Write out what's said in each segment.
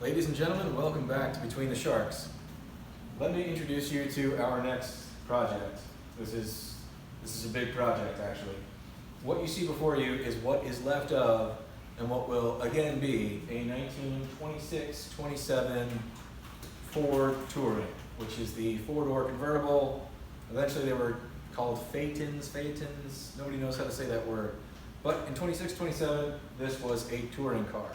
Ladies and gentlemen, welcome back to Between the Sharks. Let me introduce you to our next project. This is a big project, actually. What you see before you is what is left of and what will again be a 1926-27 Ford Touring, which is the four-door convertible. Eventually they were called Phaetons. Nobody knows how to say that word. But in 26-27, this was a touring car.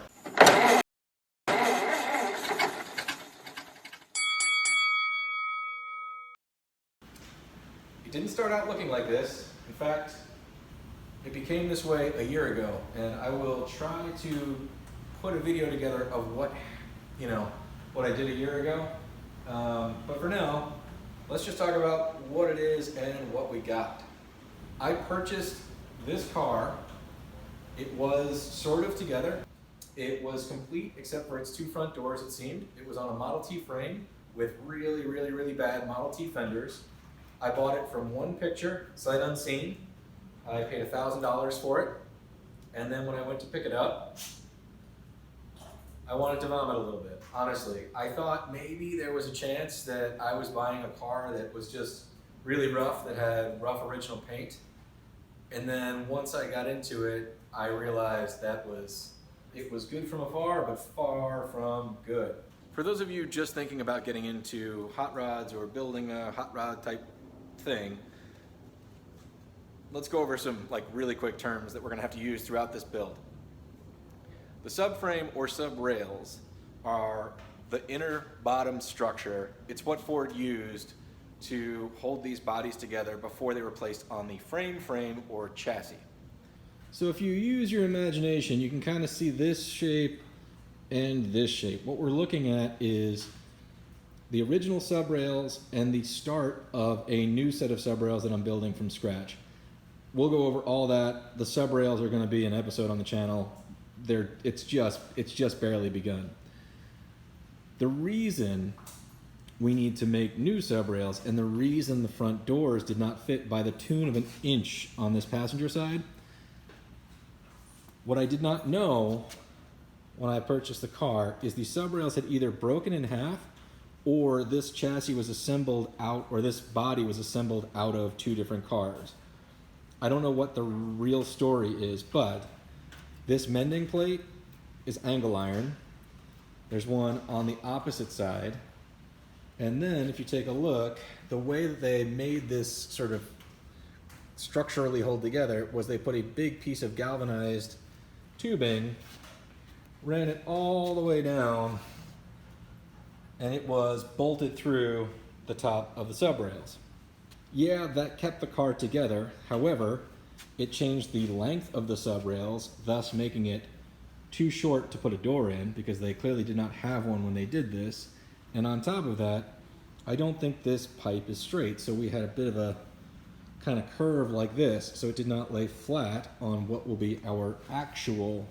It didn't start out looking like this. In fact, it became this way a year ago, and I will try to put a video together of what I did a year ago. But for now, let's just talk about what it is and what we got. I purchased this car. It was sort of together. It was complete except for its two front doors, it seemed. It was on a Model T frame with really bad Model T fenders. I bought it from one picture, sight unseen. I paid $1,000 for it. And then when I went to pick it up, I wanted to vomit a little bit, honestly. I thought maybe there was a chance that I was buying a car that was just really rough, that had rough original paint. And then once I got into it, I realized it was good from afar, but far from good. For those of you just thinking about getting into hot rods or building a hot rod type thing, let's go over some really quick terms that we're gonna have to use throughout this build. The subframe or subrails are the inner bottom structure. It's what Ford used to hold these bodies together before they were placed on the frame or chassis. So if you use your imagination, you can kind of see this shape and this shape. What we're looking at is the original subrails and the start of a new set of subrails that I'm building from scratch. We'll go over all that. The subrails are going to be an episode on the channel. It's just barely begun. The reason we need to make new subrails and the reason the front doors did not fit by the tune of an inch on this passenger side, what I did not know when I purchased the car is the subrails had either broken in half or this chassis was assembled out, or this body was assembled out of two different cars. I don't know what the real story is, but this mending plate is angle iron. There's one on the opposite side. And then if you take a look, the way that they made this sort of structurally hold together was they put a big piece of galvanized tubing, ran it all the way down, and it was bolted through the top of the subrails. Yeah, that kept the car together. However, it changed the length of the subrails, thus making it too short to put a door in because they clearly did not have one when they did this. And on top of that, I don't think this pipe is straight, so we had a bit of a kind of curve like this, so it did not lay flat on what will be our actual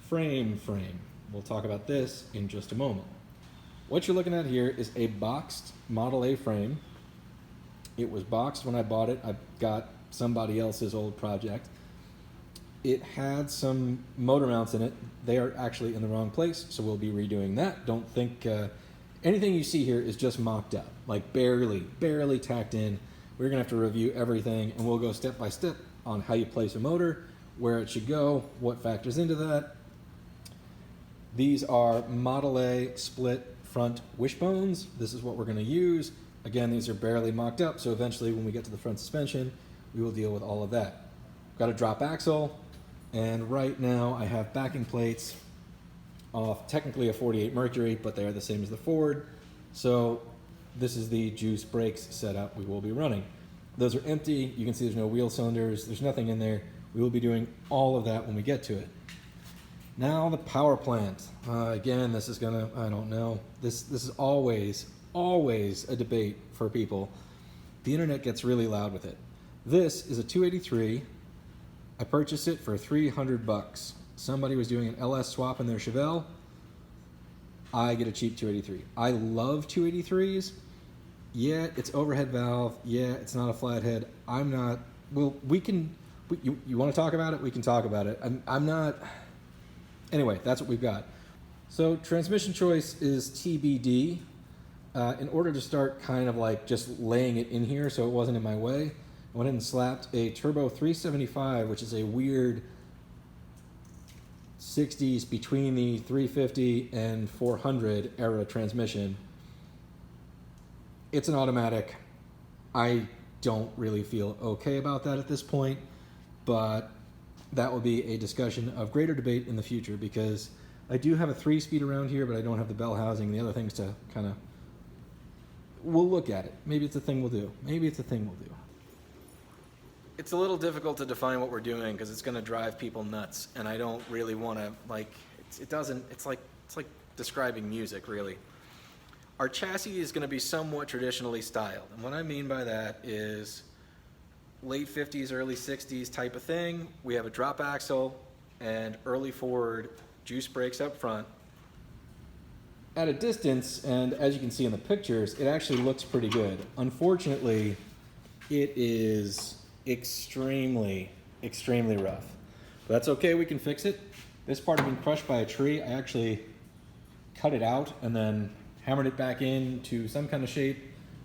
frame. We'll talk about this in just a moment. What you're looking at here is a boxed Model A frame. It was boxed when I bought it. I got somebody else's old project. It had some motor mounts in it. They are actually in the wrong place, so we'll be redoing that. Don't think anything you see here is just mocked up, like barely tacked in. We're gonna have to review everything, and we'll go step by step on how you place a motor, where it should go, what factors into that. These are Model A split front wishbones. This is what we're gonna use. Again, these are barely mocked up, so eventually when we get to the front suspension, we will deal with all of that. Got a drop axle, and right now I have backing plates off technically a 48 Mercury, but they are the same as the Ford. So this is the juice brakes setup we will be running. Those are empty. You can see there's no wheel cylinders. There's nothing in there. We will be doing all of that when we get to it. Now the power plant. Again, this is gonna, I don't know. This is always a debate for people. The internet gets really loud with it. This is a 283. I purchased it for $300. Somebody was doing an LS swap in their Chevelle. I get a cheap 283. I love 283s. Yeah, it's overhead valve. Yeah, it's not a flathead. I'm not, well, you want to talk about it? We can talk about it. I'm not, anyway, that's what we've got. So transmission choice is TBD. In order to start kind of like just laying it in here so it wasn't in my way, I went ahead and slapped a Turbo 375, which is a weird 60s between the 350 and 400 era transmission. It's an automatic. I don't really feel okay about that at this point, but that will be a discussion of greater debate in the future, because I do have a 3-speed around here, but I don't have the bell housing and the other things to kind of... We'll look at it. Maybe it's a thing we'll do. Maybe it's a thing we'll do. It's a little difficult to define what we're doing because it's going to drive people nuts, and I don't really want to, like, it's like describing music, really. Our chassis is going to be somewhat traditionally styled, and what I mean by that is late 50s, early 60s type of thing. We have a drop axle and early Ford juice brakes up front. At a distance, and as you can see in the pictures, it actually looks pretty good. Unfortunately, it is extremely rough. But that's okay, we can fix it. This part had been crushed by a tree. I actually cut it out and then hammered it back into some kind of shape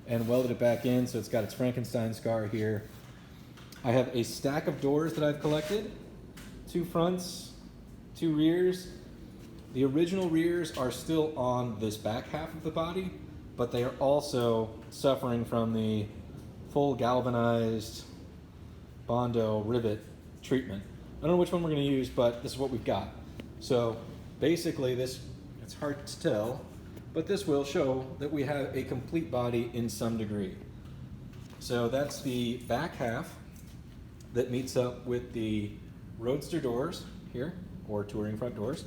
and welded it back in, so it's got its Frankenstein scar here. I have a stack of doors that I've collected. 2 fronts, 2 rears. The original rears are still on this back half of the body, but they are also suffering from the full galvanized Bondo rivet treatment. I don't know which one we're going to use, but this is what we've got. So basically this, it's hard to tell, but this will show that we have a complete body in some degree. So that's the back half that meets up with the roadster doors here, or touring front doors,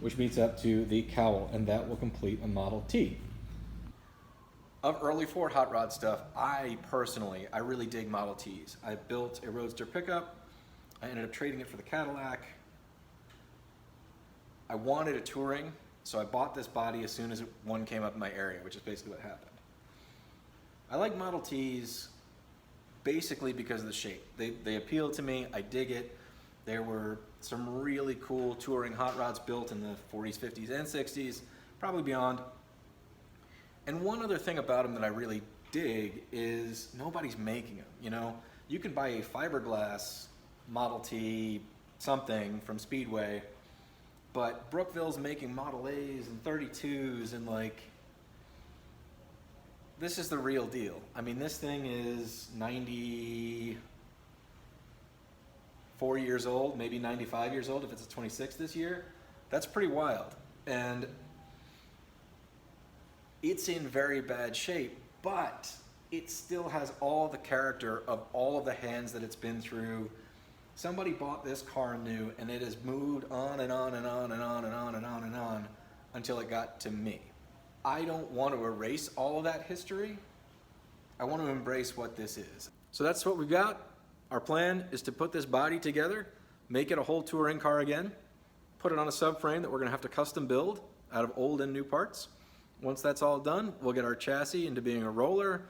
which meets up to the cowl, and that will complete a Model T. Of early Ford hot rod stuff, I really dig Model Ts. I built a Roadster pickup. I ended up trading it for the Cadillac. I wanted a touring, so I bought this body as soon as one came up in my area, which is basically what happened. I like Model Ts basically because of the shape. They appeal to me, I dig it. There were some really cool touring hot rods built in the 40s, 50s, and 60s, probably beyond. And one other thing about them that I really dig is nobody's making them, you know? You can buy a fiberglass Model T something from Speedway, but Brookville's making Model A's and 32s, and like, this is the real deal. I mean, this thing is 94 years old, maybe 95 years old if it's a 26 this year. That's pretty wild. And it's in very bad shape, but it still has all the character of all of the hands that it's been through. Somebody bought this car new, and it has moved on and on and on and on and on and on and on until it got to me. I don't want to erase all of that history. I want to embrace what this is. So that's what we've got. Our plan is to put this body together, make it a whole touring car again, put it on a subframe that we're going to have to custom build out of old and new parts. Once that's all done, we'll get our chassis into being a roller,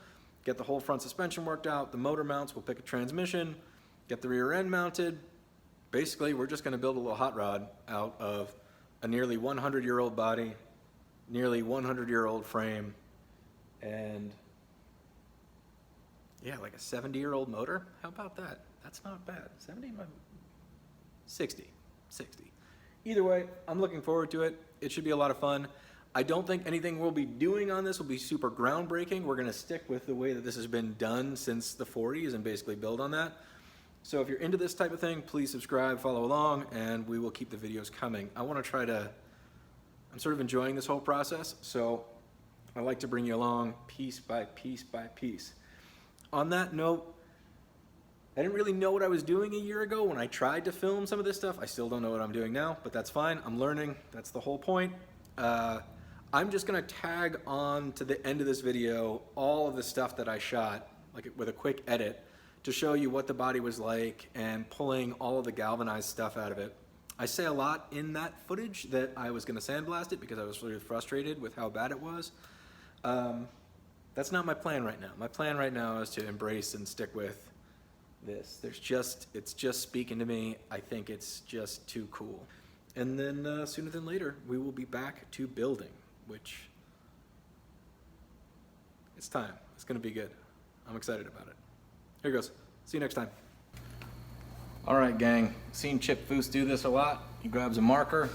get the whole front suspension worked out, the motor mounts, we'll pick a transmission, get the rear end mounted. Basically, we're just going to build a little hot rod out of a nearly 100-year-old body, nearly 100-year-old frame, and yeah, like a 70-year-old motor. How about that? That's not bad. 70, 60. Either way, I'm looking forward to it. It should be a lot of fun. I don't think anything we'll be doing on this will be super groundbreaking. We're going to stick with the way that this has been done since the 40s and basically build on that. So if you're into this type of thing, please subscribe, follow along, and we will keep the videos coming. I'm sort of enjoying this whole process, so I like to bring you along piece by piece by piece. On that note, I didn't really know what I was doing a year ago when I tried to film some of this stuff. I still don't know what I'm doing now, but that's fine. I'm learning. That's the whole point. I'm just going to tag on to the end of this video all of the stuff that I shot, like with a quick edit, to show you what the body was like and pulling all of the galvanized stuff out of it. I say a lot in that footage that I was going to sandblast it because I was really frustrated with how bad it was. That's not my plan right now. My plan right now is to embrace and stick with this. It's just speaking to me. I think it's just too cool. And then sooner than later, we will be back to building, which it's time. It's going to be good. I'm excited about it. Here goes. See you next time. All right, gang. Seen Chip Foose do this a lot. He grabs a marker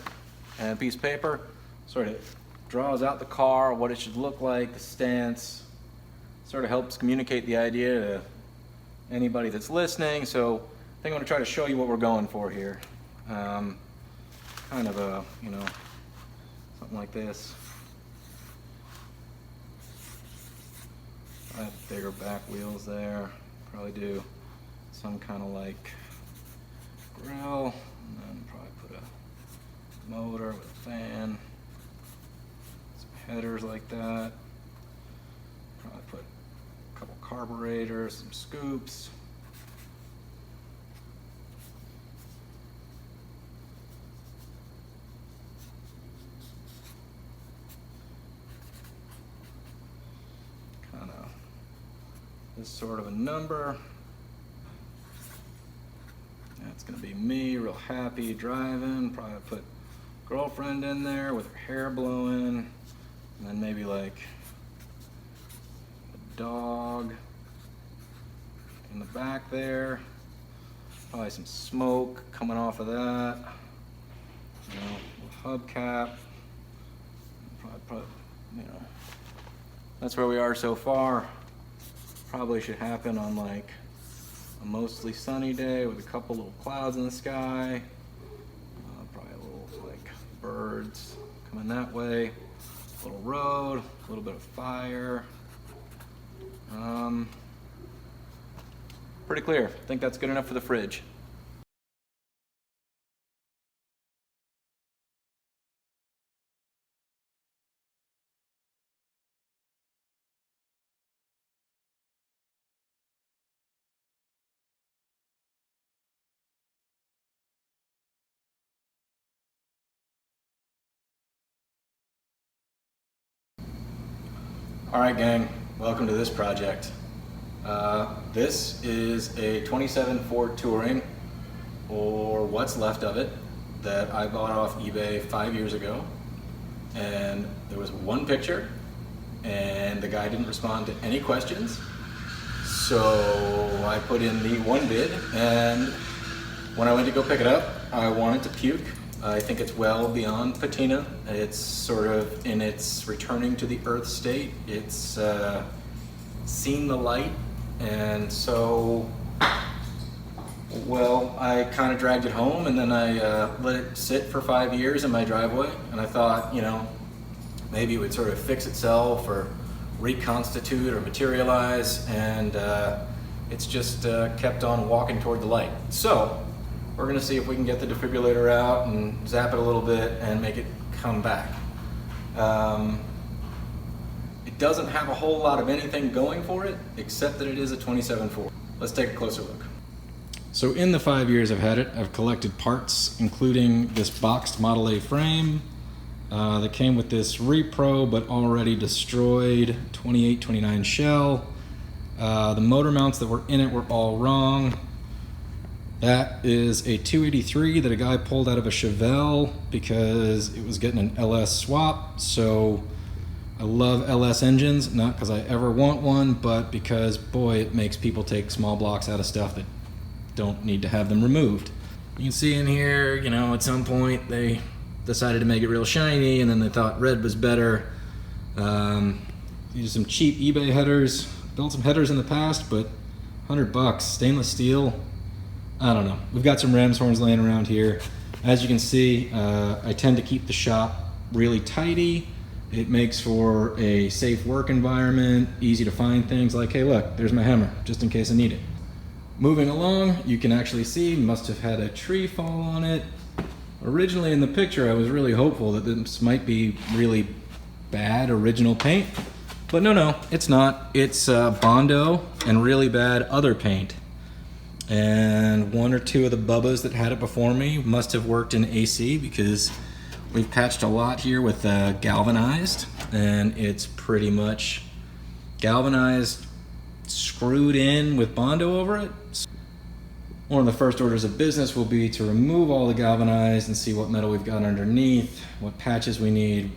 and a piece of paper, sort of draws out the car, what it should look like, the stance, sort of helps communicate the idea to anybody that's listening. So I think I'm going to try to show you what we're going for here. Kind of a, you know, something like this. I have bigger back wheels there. Probably do some kind of like grill, and then probably put a motor with a fan, some headers like that. Probably put a couple carburetors, some scoops. This sort of a number. That's gonna be me, real happy driving. Probably put girlfriend in there with her hair blowing, and then maybe like a dog in the back there. Probably some smoke coming off of that. You know, hubcap. Probably, you know, that's where we are so far. Probably should happen on like a mostly sunny day with a couple little clouds in the sky. Probably a little like birds coming that way. A little road, a little bit of fire. Pretty clear. I think that's good enough for the fridge. All right, gang, welcome to this project. This is a 27 Ford Touring, or what's left of it, that I bought off eBay 5 years ago. And there was one picture, and the guy didn't respond to any questions. So I put in the one bid, and when I went to go pick it up, I wanted to puke. I think it's well beyond patina. It's sort of in its returning to the earth state. It's seen the light, and so, well, I kind of dragged it home, and then I let it sit for 5 years in my driveway, and I thought, you know, maybe it would sort of fix itself or reconstitute or materialize, and it's just kept on walking toward the light. So we're gonna see if we can get the defibrillator out and zap it a little bit and make it come back. It doesn't have a whole lot of anything going for it, except that it is a 27 Ford. Let's take a closer look. So in the 5 years I've had it, I've collected parts, including this boxed Model A frame that came with this repro but already destroyed 28-29 shell. The motor mounts that were in it were all wrong. That is a 283 that a guy pulled out of a Chevelle because it was getting an LS swap. So I love LS engines, not because I ever want one, but because, boy, it makes people take small blocks out of stuff that don't need to have them removed. You can see in here, you know, at some point they decided to make it real shiny, and then they thought red was better. Used some cheap eBay headers, built some headers in the past, but $100, stainless steel. I don't know. We've got some ram's horns laying around here. As you can see, I tend to keep the shop really tidy. It makes for a safe work environment, easy to find things like, hey look, there's my hammer, just in case I need it. Moving along, you can actually see, must have had a tree fall on it. Originally in the picture, I was really hopeful that this might be really bad original paint, but no, it's not. It's Bondo and really bad other paint. And one or two of the bubbas that had it before me must have worked in AC, because we've patched a lot here with galvanized, and it's pretty much galvanized screwed in with Bondo over it. One of the first orders of business will be to remove all the galvanized and see what metal we've got underneath, what patches we need,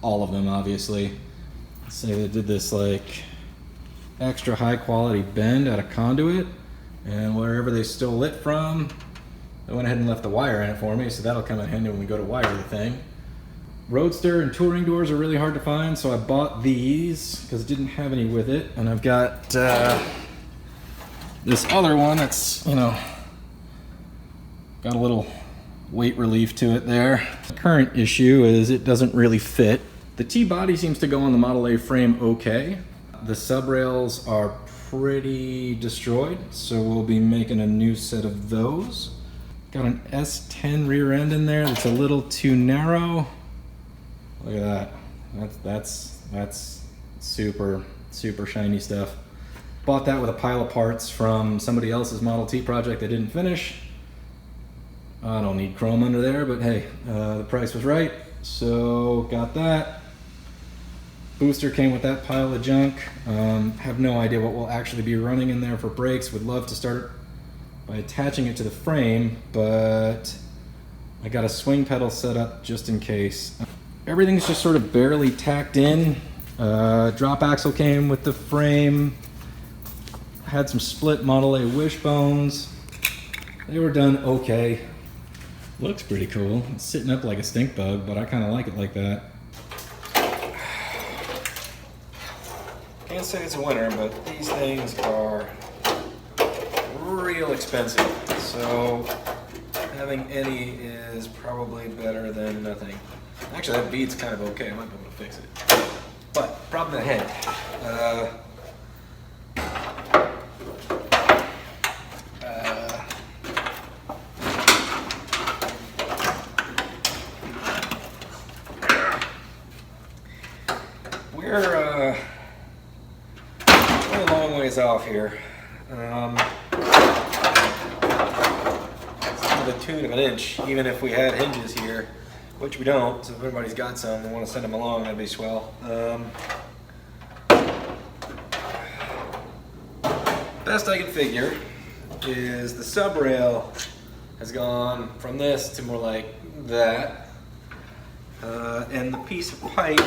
all of them obviously. Let's say they did this like extra high quality bend out of conduit, and wherever they stole it from, they went ahead and left the wire in it for me, so that'll come in handy when we go to wire the thing. Roadster and touring doors are really hard to find, so I bought these because it didn't have any with it, and I've got this other one that's, you know, got a little weight relief to it there. The current issue is it doesn't really fit. The T-body seems to go on the Model A frame okay. The subrails are pretty destroyed, so we'll be making a new set of those. Got an S10 rear end in there that's a little too narrow. Look at that. That's super shiny stuff. Bought that with a pile of parts from somebody else's Model T project they didn't finish. I don't need chrome under there, but hey, the price was right, so got that. Booster came with that pile of junk. Have no idea what will actually be running in there for brakes. Would love to start by attaching it to the frame, but I got a swing pedal set up just in case. Everything's just sort of barely tacked in. Drop axle came with the frame. Had some split Model A wishbones. They were done okay. Looks pretty cool. It's sitting up like a stink bug, but I kind of like it like that. Can't say it's a winner, but these things are real expensive. So having any is probably better than nothing. Actually, that bead's kind of okay. I might be able to fix it. But problem at hand. We're a long ways off here. It's to the tune of an inch, even if we had hinges here, which we don't. So if everybody's got some and want to send them along, that'd be swell. Best I can figure is the subrail has gone from this to more like that, and the piece of pipe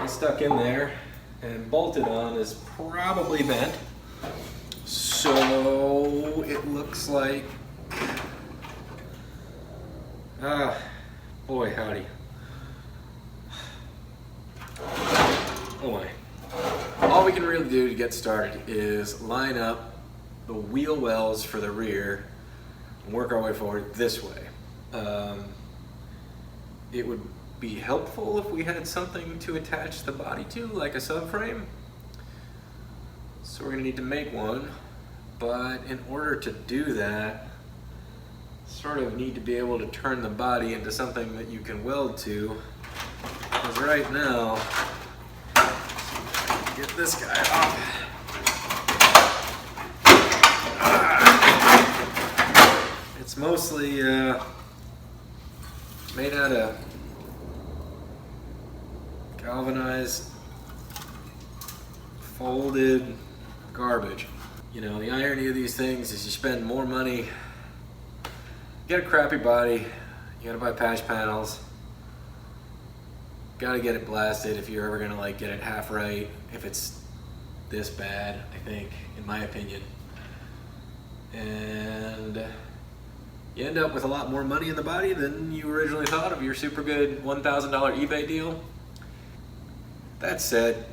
is stuck in there and bolted on is probably bent. So it looks like, boy howdy. Oh my. All we can really do to get started is line up the wheel wells for the rear and work our way forward this way. It would be helpful if we had something to attach the body to, like a subframe. So we're gonna need to make one, but in order to do that, sort of need to be able to turn the body into something that you can weld to. Because right now, get this guy off. It's mostly made out of galvanized, folded garbage. You know, the irony of these things is you spend more money, you get a crappy body, you gotta buy patch panels, gotta get it blasted if you're ever gonna like get it half right, if it's this bad, I think, in my opinion. And you end up with a lot more money in the body than you originally thought of your super good $1,000 eBay deal. That said,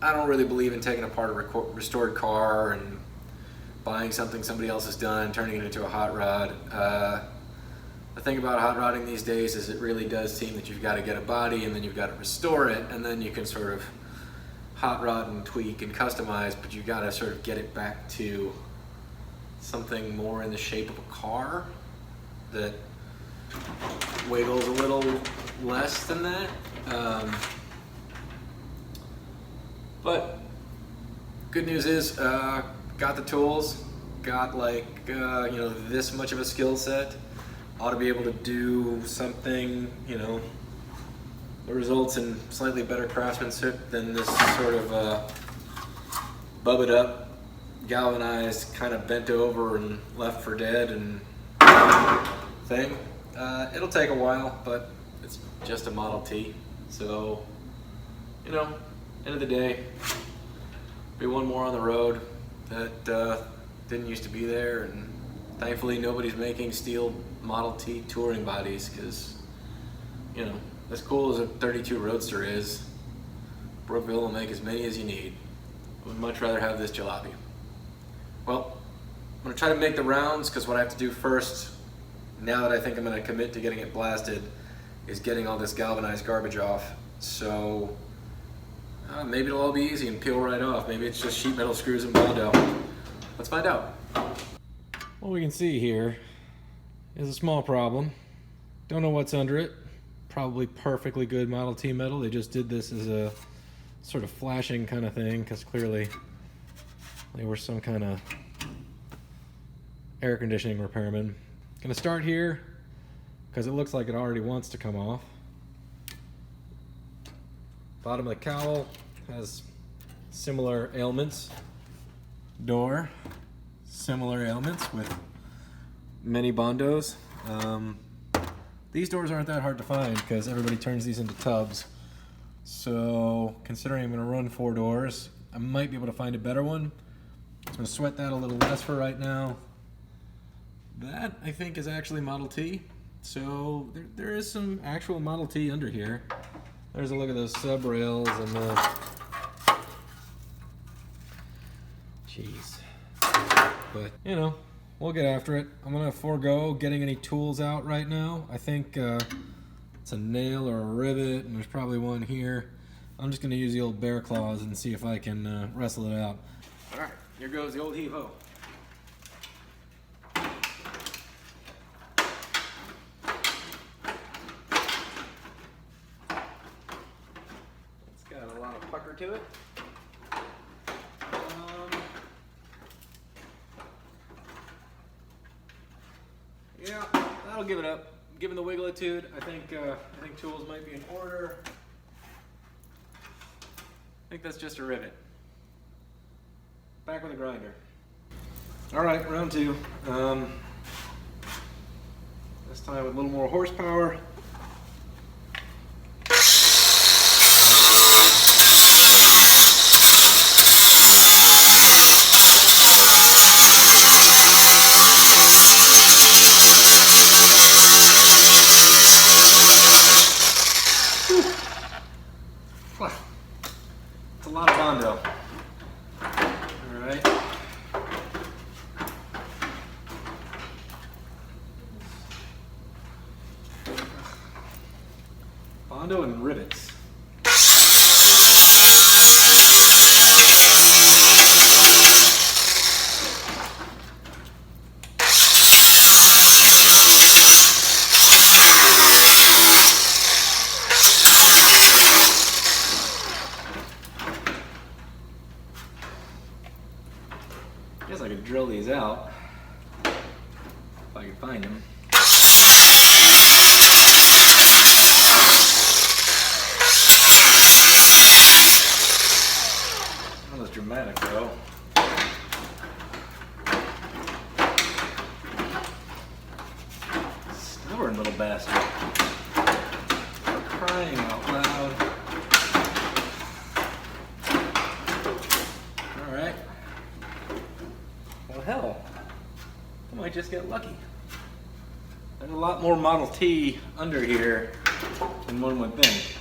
I don't really believe in taking apart a restored car and buying something somebody else has done, turning it into a hot rod. The thing about hot rodding these days is it really does seem that you've got to get a body and then you've got to restore it, and then you can sort of hot rod and tweak and customize, but you've got to sort of get it back to something more in the shape of a car that wiggles a little less than that. But good news is, got the tools, got like, you know, this much of a skill set, ought to be able to do something, you know, that results in slightly better craftsmanship than this sort of bub it up galvanized, kind of bent over and left for dead and thing. It'll take a while, but it's just a Model T. So, you know, end of the day, be one more on the road that didn't used to be there, and thankfully nobody's making steel Model T touring bodies, because, you know, as cool as a 32 Roadster is, Brookville will make as many as you need. Would much rather have this jalopy. Well, I'm gonna try to make the rounds, because what I have to do first, now that I think I'm gonna commit to getting it blasted, is getting all this galvanized garbage off. So maybe it'll all be easy and peel right off. Maybe it's just sheet metal screws and Bondo. Let's find out. What we can see here is a small problem. Don't know what's under it. Probably perfectly good Model T metal. They just did this as a sort of flashing kind of thing, because clearly they were some kind of air conditioning repairman. Gonna start here because it looks like it already wants to come off. Bottom of the cowl has similar ailments. Door, similar ailments with many Bondos. These doors aren't that hard to find because everybody turns these into tubs. So considering I'm gonna run 4 doors, I might be able to find a better one. I'm gonna sweat that a little less for right now. That, I think, is actually Model T. So there is some actual Model T under here. There's a look at those subrails and the... Jeez. But, you know, we'll get after it. I'm gonna forego getting any tools out right now. I think it's a nail or a rivet, and there's probably one here. I'm just gonna use the old bear claws and see if I can wrestle it out. All right, here goes the old heave-ho. It's got a lot of pucker to it. Yeah, that'll give it up. Given the wigglitude, I think tools might be in order. I think that's just a rivet. Back with a grinder. All right, round 2. This time with a little more horsepower. It's a lot of Bondo. All right. Bondo and rivets. I guess I could drill these out if I could find them. Not as dramatic though. Stubborn little bastard. Crying out loud. Alright. Well, hell, I might just get lucky. There's a lot more Model T under here than one would think.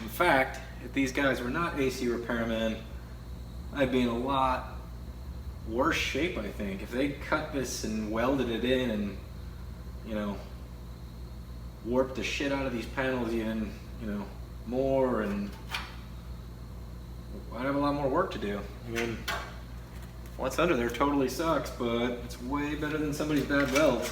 In fact, if these guys were not AC repairmen, I'd be in a lot worse shape, I think. If they'd cut this and welded it in and, you know, warped the shit out of these panels even, you know, more, and I'd have a lot more work to do. I mean, what's under there totally sucks, but it's way better than somebody's bad welds.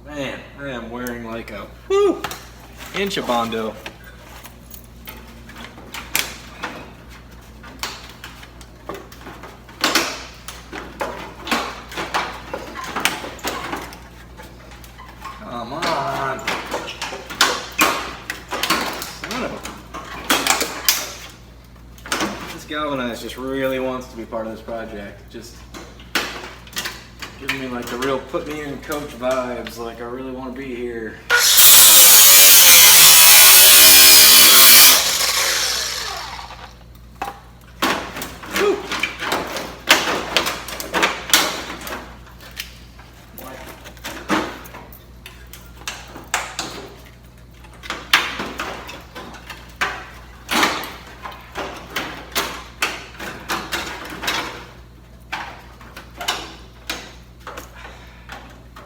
Man, I am wearing like a inch of Bondo. on. Son of a... This galvanized just really wants to be part of this project. Just giving me like the real put me in coach vibes, like I really want to be here.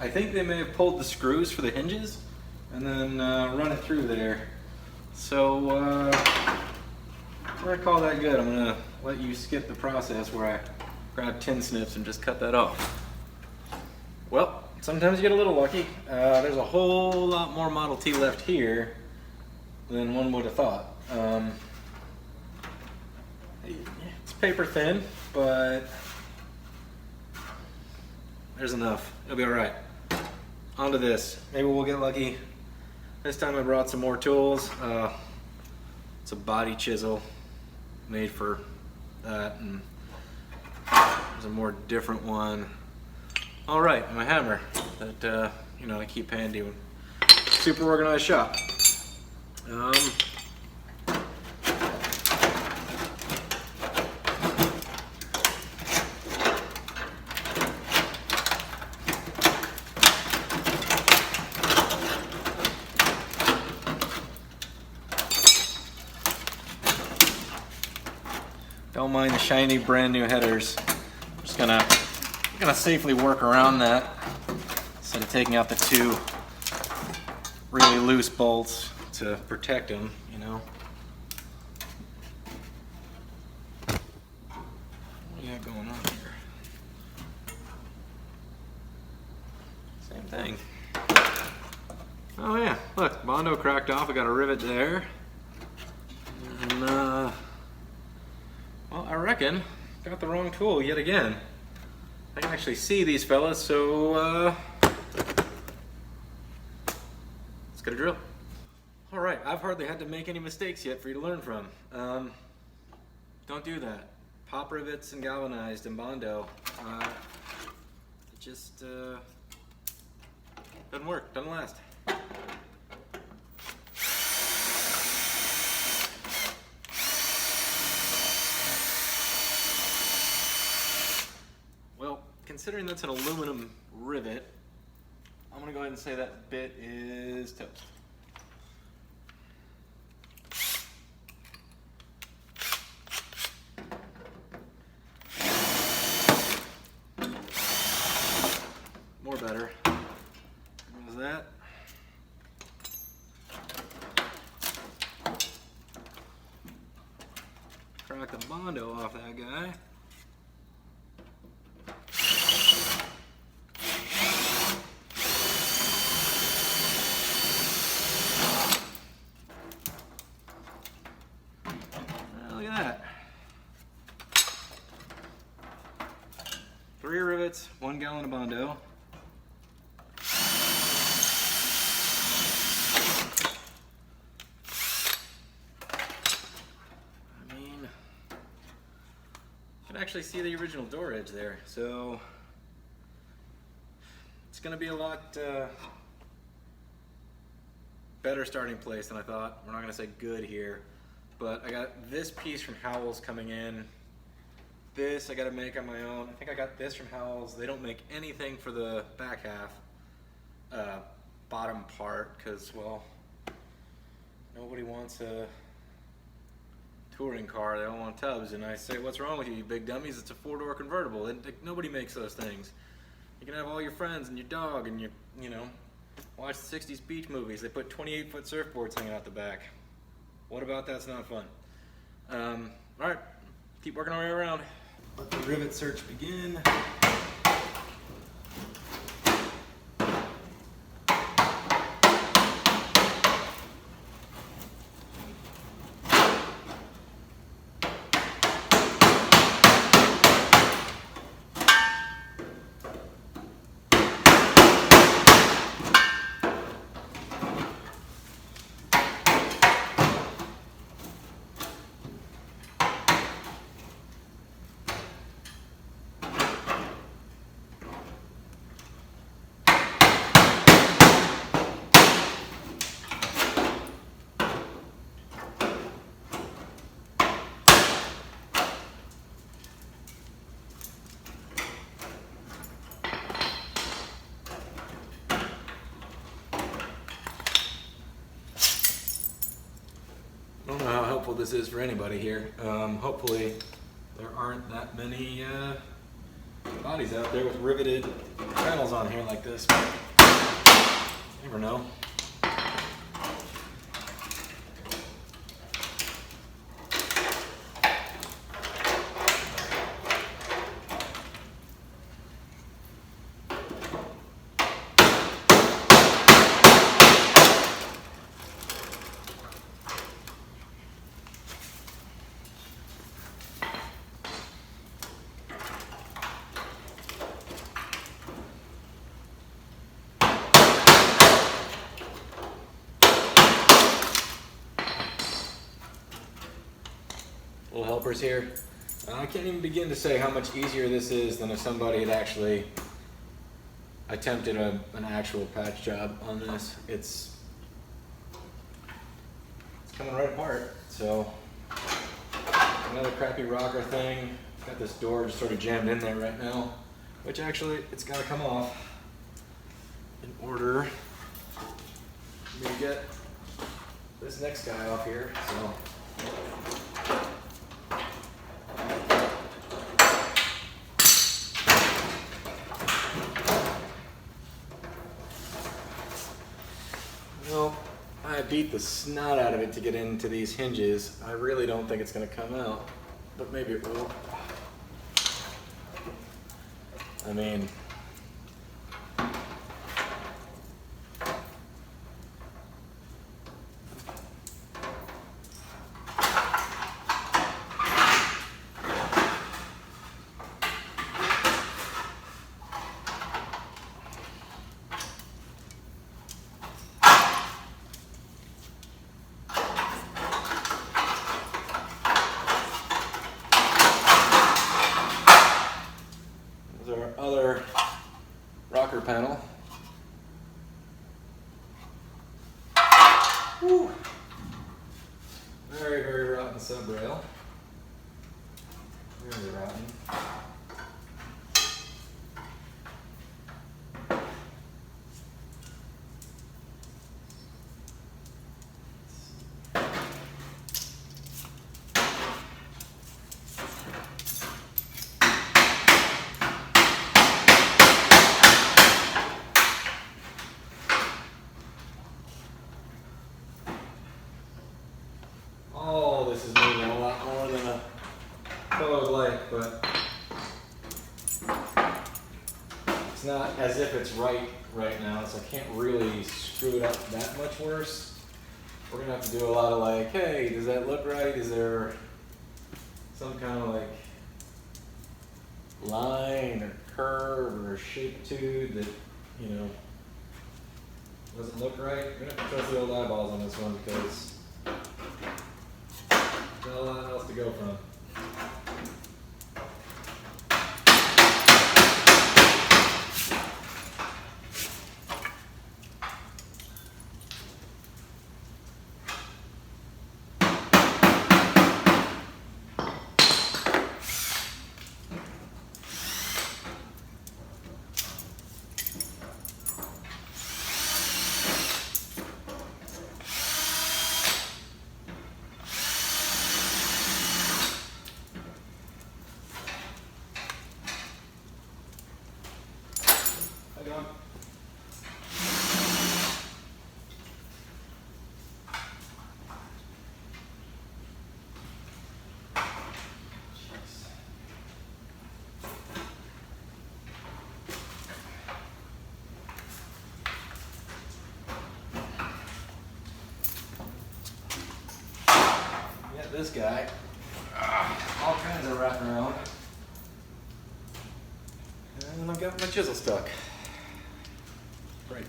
I think they may have pulled the screws for the hinges and then run it through there. So we're gonna call that good. I'm gonna let you skip the process where I grab tin snips and just cut that off. Well, sometimes you get a little lucky. There's a whole lot more Model T left here than one would have thought. It's paper thin, but there's enough. It'll be all right. Onto this. Maybe we'll get lucky. This time I brought some more tools. It's a body chisel made for that, and there's a more different one. All right, and my hammer that you know, I keep handy. Super organized shop. Don't mind the shiny brand new headers. I'm just gonna safely work around that instead of taking out the two really loose bolts to protect them, you know. What do you got going on here? Same thing. Oh yeah, look, Bondo cracked off. I got a rivet there. And well, I reckon got the wrong tool yet again. I can actually see these fellas, so let's get a drill. All right, I've hardly had to make any mistakes yet for you to learn from. Don't do that. Pop rivets and galvanized and Bondo. It just doesn't work, doesn't last. Considering that's an aluminum rivet, I'm gonna go ahead and say that bit is toast. More better. What was that? Crack the Bondo off that guy. Look at that. 3 rivets, 1 gallon of Bondo. I mean, you can actually see the original door edge there, so it's going to be a lot better starting place than I thought. We're not going to say good here, but I got this piece from Howell's coming in. This I got to make on my own. I think I got this from Howell's. They don't make anything for the back half, bottom part, because, well, nobody wants a touring car. They don't want tubs. And I say, what's wrong with you, you big dummies? It's a 4-door convertible. Nobody makes those things. You can have all your friends and your dog and you know, watch the 60s beach movies. They put 28-foot surfboards hanging out the back. What about that's not fun? All right, keep working our way around. Let the rivet search begin. helpful this is for anybody here. Hopefully there aren't that many bodies out there with riveted panels on here like this. But you never know. Little helpers here. I can't even begin to say how much easier this is than if somebody had actually attempted an actual patch job on this. It's coming right apart. So another crappy rocker thing. Got this door just sort of jammed in there right now, which actually it's got to come off in order for me to get this next guy off here. So. Well, I beat the snot out of it to get into these hinges. I really don't think it's going to come out, but maybe it will. I mean, our other rocker panel. Whew. Very, very rotten subrail. Very rotten. Oh, this is moving a lot more than a fellow would like, but it's not as if it's right now, so I can't really screw it up that much worse. We're gonna have to do a lot of like, hey, does that look right? Is there some kind of like line or curve or shape to that, you know, doesn't look right? We're gonna have to trust the old eyeballs on this one because not a lot else to go from. Hi, John. Yeah, this guy. All kinds of wrapping around. And I've got my chisel stuck. Right.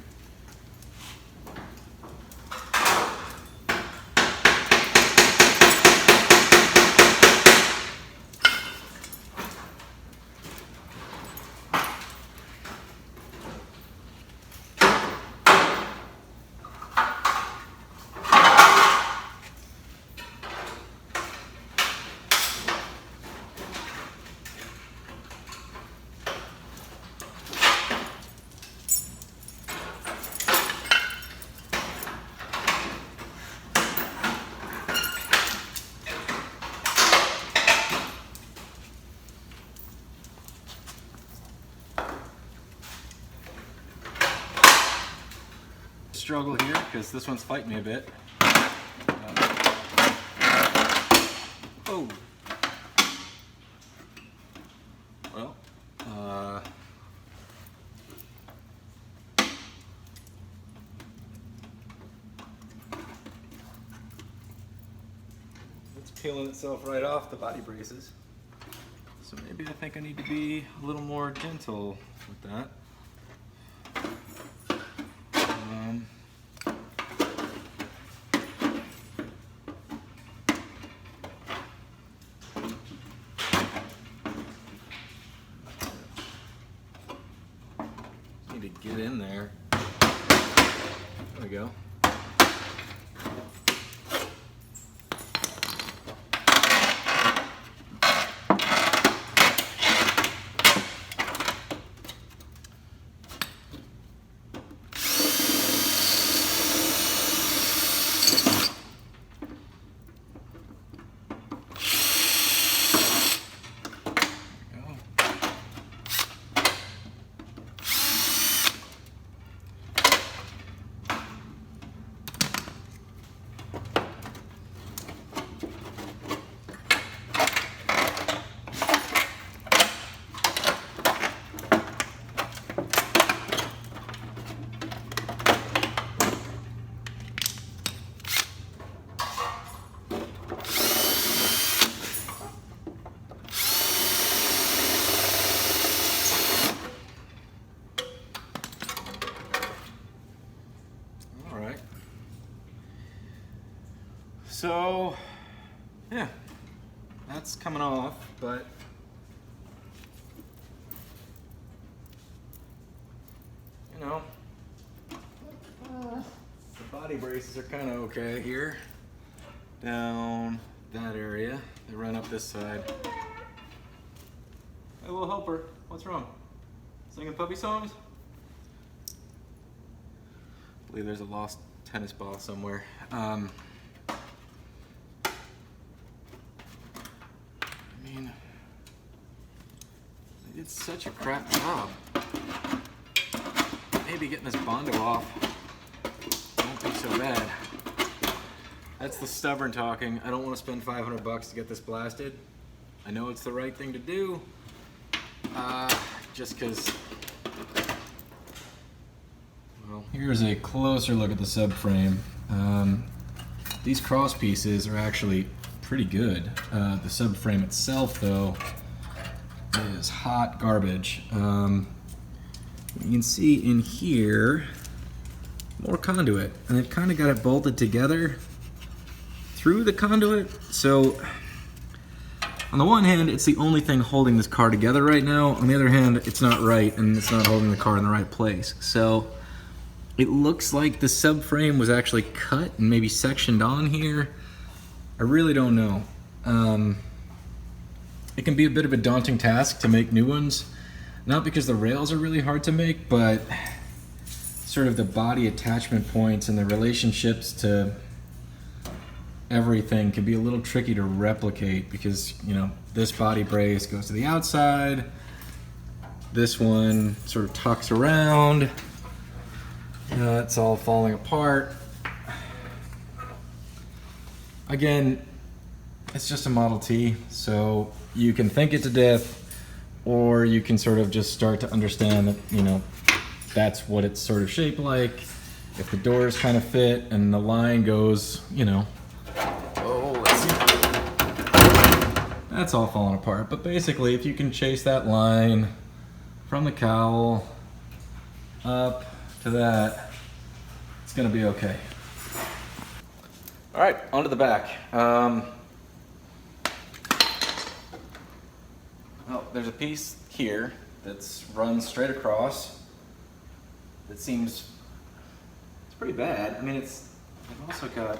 struggle here because this one's fighting me a bit. Oh. Well, it's peeling itself right off the body braces. So maybe I think I need to be a little more gentle with that. Need to get in there. There we go. So, yeah, that's coming off, but you know, the body braces are kind of okay here. Down that area, they run up this side. Hey, little helper, what's wrong? Singing puppy songs? I believe there's a lost tennis ball somewhere. They did such a crap job. Maybe getting this Bondo off won't be so bad. That's the stubborn talking. I don't want to spend $500 to get this blasted. I know it's the right thing to do, just because. Well, here's a closer look at the subframe. These cross pieces are actually pretty good. The subframe itself, though, is hot garbage. You can see in here more conduit, and they've kind of got it bolted together through the conduit. So on the one hand, it's the only thing holding this car together right now. On the other hand, it's not right, and it's not holding the car in the right place. So it looks like the subframe was actually cut and maybe sectioned on here. I really don't know. It can be a bit of a daunting task to make new ones, not because the rails are really hard to make, but sort of the body attachment points and the relationships to everything can be a little tricky to replicate because, you know, this body brace goes to the outside, this one sort of tucks around, it's all falling apart. Again, it's just a Model T, so you can think it to death, or you can sort of just start to understand that, you know, that's what it's sort of shaped like. If the doors kind of fit and the line goes, you know, oh, let's see. That's all falling apart. But basically, if you can chase that line from the cowl up to that, it's gonna be okay. All right, onto the back. Well, there's a piece here that's run straight across. That seems, it's pretty bad. I mean, I've also got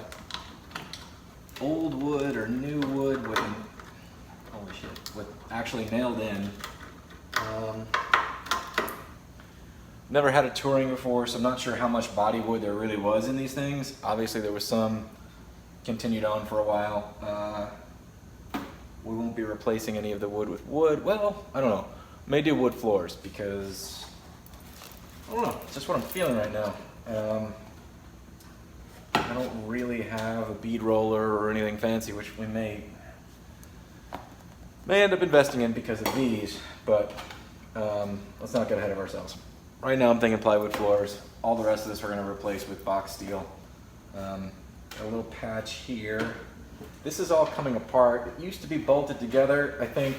old wood or new wood with, holy shit, with actually nailed in. Never had a touring before, so I'm not sure how much body wood there really was in these things. Obviously there was some continued on for a while. We won't be replacing any of the wood with wood. Well, I don't know. May do wood floors because, I don't know, it's just what I'm feeling right now. don't really have a bead roller or anything fancy, which we may end up investing in because of these, but let's not get ahead of ourselves. Right now I'm thinking plywood floors. All the rest of this we're going to replace with box steel. A little patch here. This is all coming apart. It used to be bolted together. I think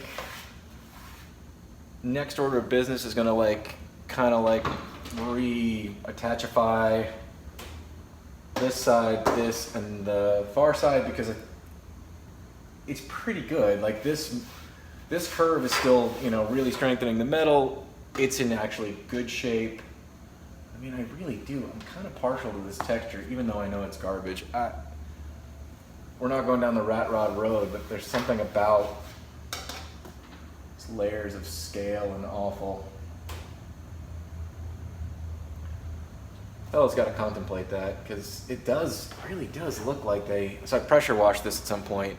next order of business is going to kind of reattachify this side, this, and the far side, because it's pretty good. Like this curve is still, really strengthening the metal. It's in actually good shape. I mean, I really do. I'm kind of partial to this texture, even though I know it's garbage. We're not going down the rat rod road, but there's something about these layers of scale and awful. Fella's got to contemplate that, because it really does look like so I pressure washed this at some point,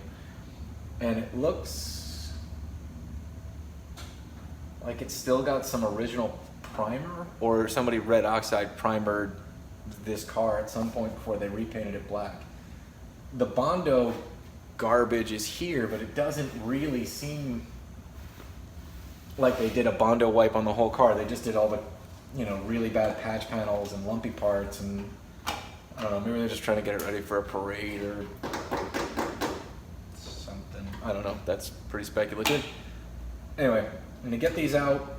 and it looks like it's still got some original primer, or somebody red oxide primered this car at some point before they repainted it black. The Bondo garbage is here, but it doesn't really seem like they did a Bondo wipe on the whole car. They just did all the, really bad patch panels and lumpy parts, and I don't know, maybe they're just trying to get it ready for a parade or something. I don't know, that's pretty speculative. Anyway, I'm gonna get these out,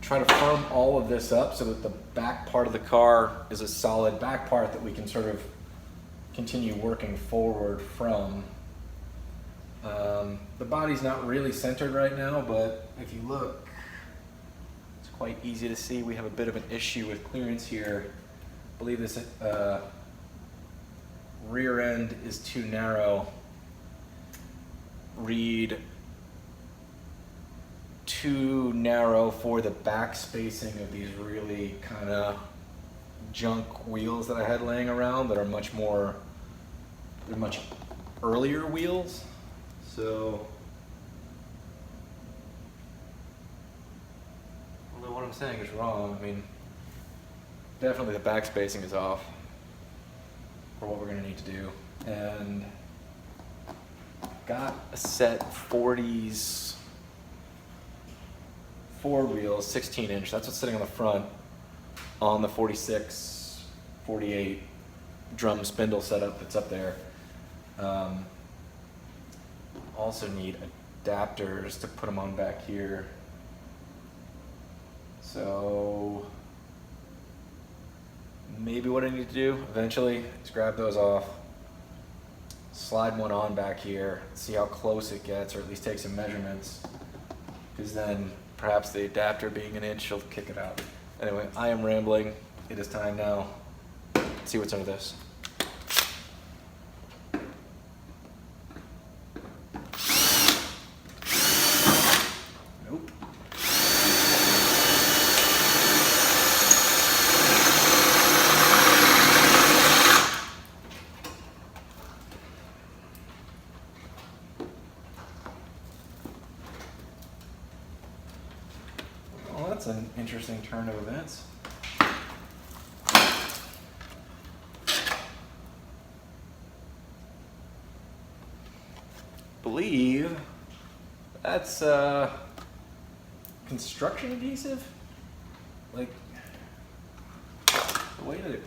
try to firm all of this up so that the back part of the car is a solid back part that we can sort of continue working forward from. The body's not really centered right now, but if you look, it's quite easy to see we have a bit of an issue with clearance here. I believe this rear end is too narrow. Read too narrow for the back spacing of these really kind of junk wheels that I had laying around that are much earlier wheels. So, although what I'm saying is wrong, I mean, definitely the back spacing is off for what we're going to need to do. And got a set 40s Ford wheels, 16-inch. That's what's sitting on the front on the 46, 48 drum spindle setup that's up there. Also need adapters to put them on back here. So maybe what I need to do eventually is grab those off, slide one on back here, see how close it gets, or at least take some measurements, because then perhaps the adapter being an inch will kick it out. Anyway, I am rambling. It is time now. Let's see what's under this. Nope. Well, that's an interesting turn of events. Believe that's construction adhesive. Like, the way that it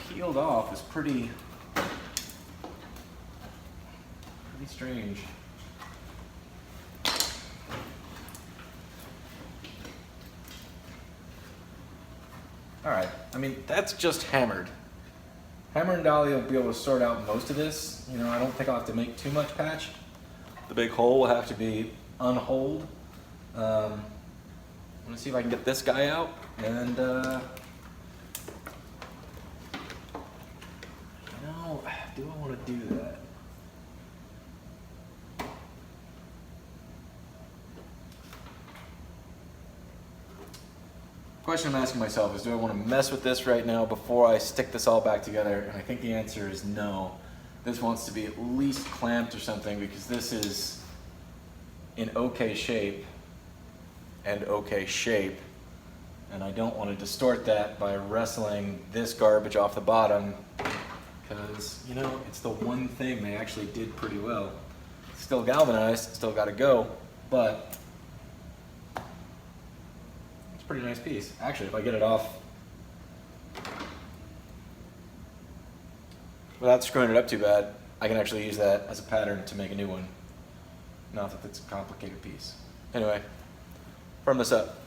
peeled off is pretty strange. All right, I mean, that's just hammered. Hammer and Dolly will be able to sort out most of this. I don't think I'll have to make too much patch. The big hole will have to be unholed. I'm gonna see if I can get this guy out, and do I want to do that? Question I'm asking myself is, do I want to mess with this right now before I stick this all back together? And I think the answer is no. This wants to be at least clamped or something, because this is in okay shape, and I don't want to distort that by wrestling this garbage off the bottom because, you know, it's the one thing they actually did pretty well. Still galvanized, still got to go, but it's a pretty nice piece. Actually, if I get it off without screwing it up too bad, I can actually use that as a pattern to make a new one. Not that it's a complicated piece. Anyway, firm this up.